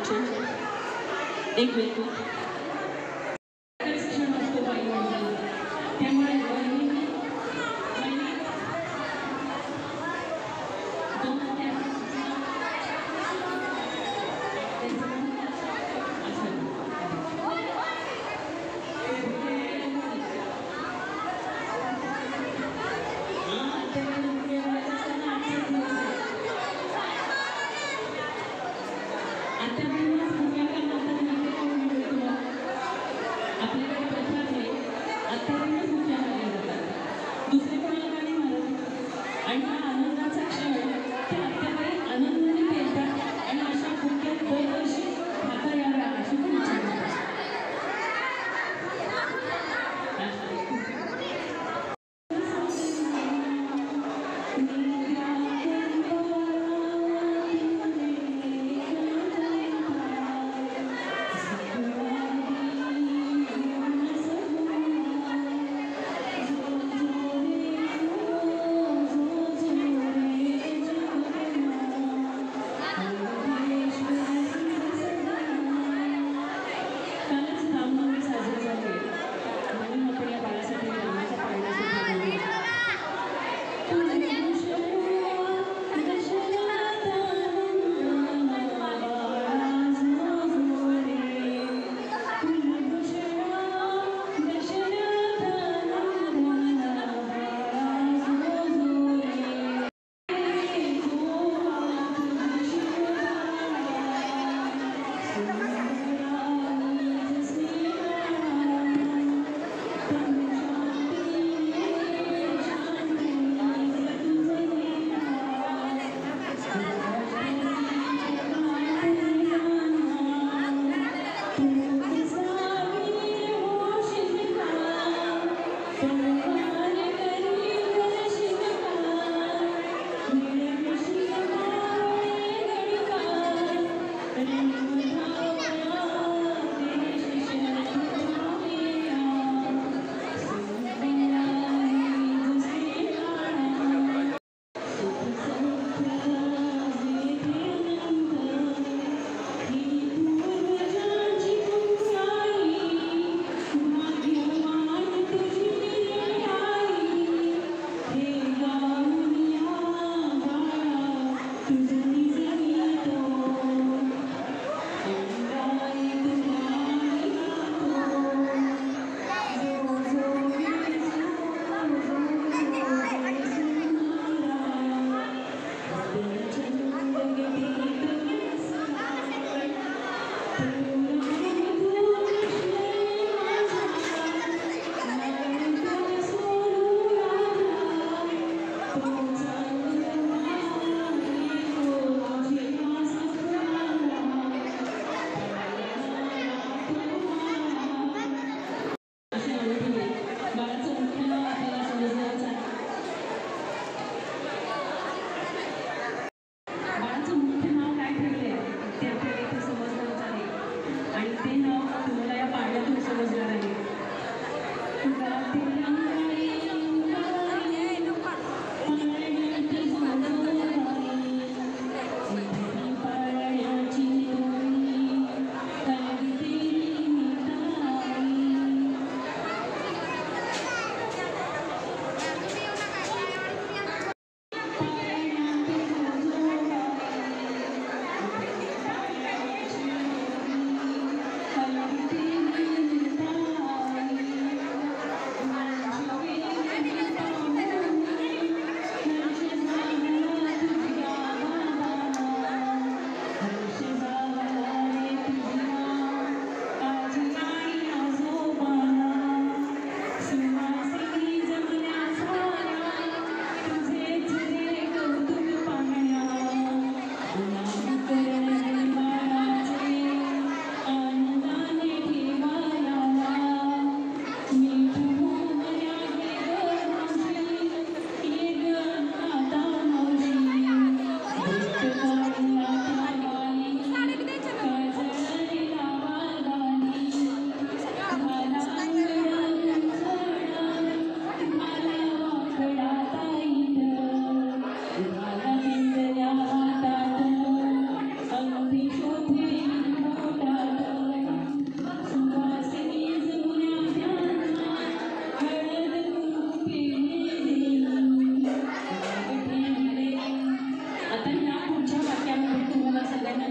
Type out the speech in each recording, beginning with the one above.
एक वेळ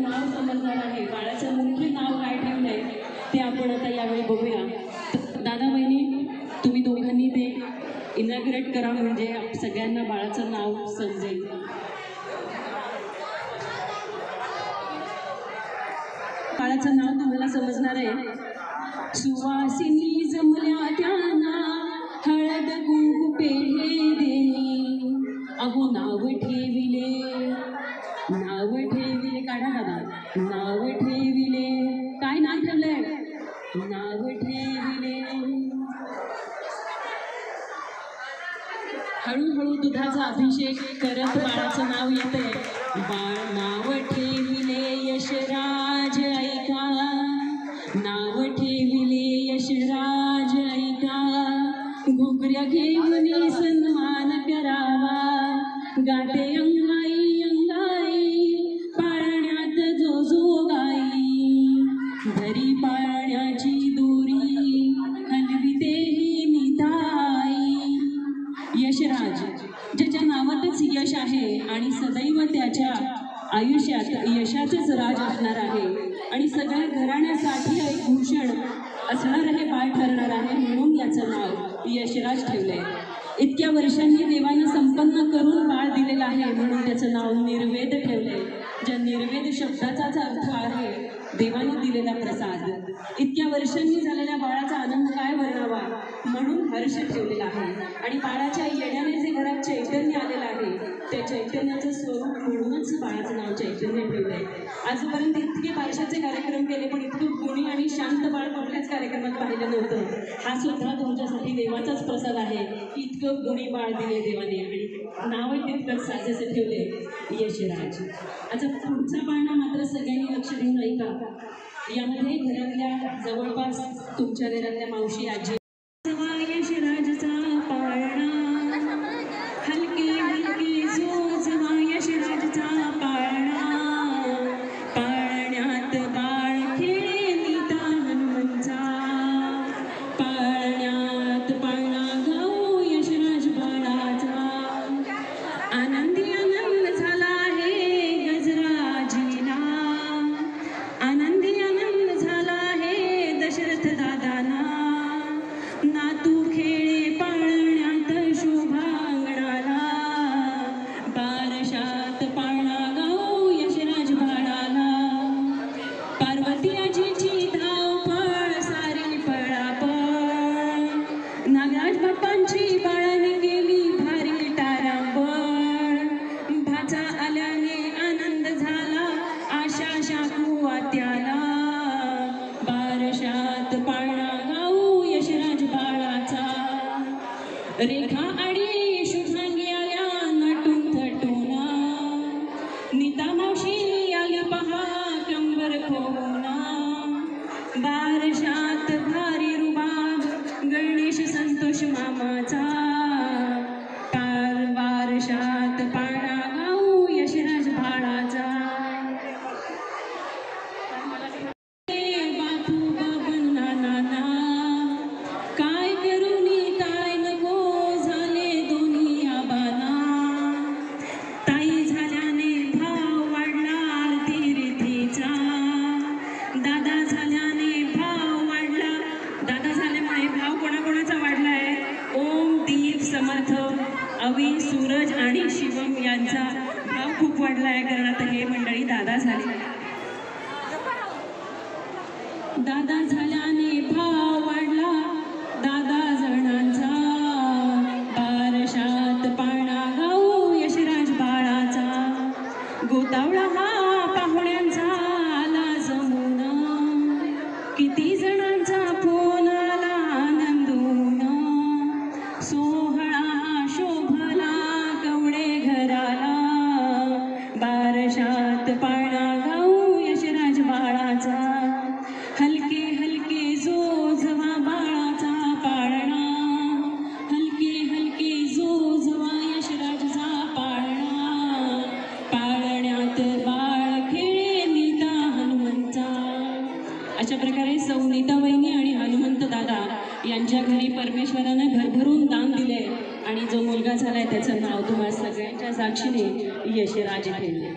नाव समजणार आहे, बाळाचं मुख्य नाव काय ठेवलंय ते आपण आता यावेळी बघूया। दादा बहिणी तुम्ही दोघांनी ते इनॉग्रेट करा म्हणजे सगळ्यांना बाळाचं नाव समजेल। बाळाचं नाव तुम्हाला समजणार आहे। सुवासिनी जमल्या त्यांना हळद कुंकू पेढे देई, अहो नाव ठेविले काढा दादा, नाव ठेविले, काय नाव ठेवलंय? नाव ठेविले। हळूहळू दुधाचा अभिषेक करत बाळाचं नाव येते। बाळ नाव ठेविले यशराज ऐका, नाव ठेविले यशराज ऐका, घुगऱ्या घेऊन सन्मान करावा, गाते अंगाई अंगाई पाळण्यात जो जो गाई, धरी पाळण्याची दोरी हलविते ही निताई। यशराज ज्याच्या नावातच यश आहे आणि सदैव त्याच्या आयुष्यात यशाचेच राज असणार आहे आणि सगळ्या घराण्यासाठी एक भूषण असणार हे बाळ ठरणार आहे, म्हणून याचं नाव यशराज ठेवलंय। इतक्या वर्षांनी देवाने संपन्न करून बाळ दिलेलं आहे म्हणून त्याचं नाव निर्वेद ठेवलंय। ज्या निर्वेद शब्दाचाच अर्थ आहे देवाने दिलेला प्रसाद। इतक्या वर्षांनी झालेल्या बाळाचा आनंद काय वर्णावा म्हणून हर्ष ठेवलेला आहे आणि बाळाच्या येण्याने जे घरात चैतन्य आलेलं आहे त्या चैतन्याचं स्वरूप म्हणूनच बाळाचं नाव चैतन्य ठेवलंय। आजपर्यंत इतके बारशाचे कार्यक्रम केले पण इतकं गुणी आणि शांत बाळ कुठल्याच कार्यक्रमात पाहिलं नव्हतं। हा सुद्धा तुमच्यासाठी देवाचाच प्रसाद आहे की इतकं गुणी बाळ दिले देवाने आणि नावही तितकंच साजेसे ठेवले यशराज। आता पुढचा पाळणा मात्र सगळ्यांनी लक्ष देऊन ऐका। यामध्ये घरातल्या जवळपास तुमच्या घरातल्या मावशी आजी यशराजचा पाळणा, हलकी हलकी जोजवा यशराजचा पाळणा, पाळण्यात बाळ खेळे नीता हनुमंचा, पाळण्यात पाळणा गाऊ यशराज बाळाचा, आनंदी आनंद झाला आहे गजराजीला, आनंदी आनंद झाला आहे दशरथ दादाना, नातू खेळे पाळण्यात शोभांगणाला, बारशात पाळणा गाऊ यशराज बाळाला, पार्वती आजीची धावपळ सारी पळापळ, नागराज बाप्पांची बाळाने केली भारी तारांबळ, भाचा आल्याने आनंद झाला आशा शाकू आत्याला, बारशात पाळणा गाऊ यशराज बाळाचा, रेखा आणि शुभांगी आल्या नटून थटून, नीता मावशी आल्या पहा कंबर खोना, बारशात भारी रुबाब गणेश संतोष मामाचा, बारशात पाळणा गाऊ यशराज बाळाचा, बापू बाबन नाना काय करूनी काय नको झाले दोन्ही आबाना, ताई झाल्याने भाव वाढला आरती रीतीचा, दादा झाल्याने भाव वाढला, दादा झाल्यामुळे भाव कोणाकोणाचा वाढलाय? ओम, दीप, समर्थ, अवी, सूरज आणि शिवम यांचा भाव खूप वाढलाय कारण आता हे मंडळी दादा झाले। दादा झाल्याने भाव वाढला दादा जणांचा, बारशात पाळणा गाऊ यशराज बाळाचा, गोतावळा हा पाहुण्यांचा आला जमून, किती जणांचा फोन आला आनंदून, सोहळा शोभला कवडे घराला, बारशात पाळणा गाऊ यशराज बाळाचा, हलके हलके जोजवा बाळाचा पाळणा, हलके हलके जोजवा यशराजचा पाळणा, पाळण्यात बाळ खेळे नीता हनुमंचा। अशा प्रकारे सौ नीता वहिनी आणि हनुमंत दादा यांच्या घरी परमेश्वराने भरभरून दान दिले आणि जो मुलगा झालाय त्याचं नाव तुम्हाला सगळ्यांच्या साक्षीने यशराज ठेवले।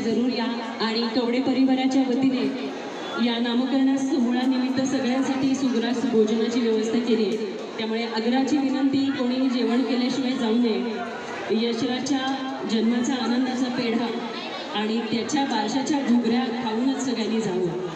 जरूर या आणि कवडे परिवाराच्या वतीने या नामकरणास सोहळ्यानिमित्त सगळ्यांसाठी सुग्रास भोजनाची व्यवस्था केली आहे. त्यामुळे आग्रहाची विनंती, कोणी जेवण केल्याशिवाय जाऊ नये. यशराजच्या जन्माचा आनंदाचा पेढा आणि त्याच्या बारशाच्या घुगऱ्या खाऊनच सगळ्यांनी जावं.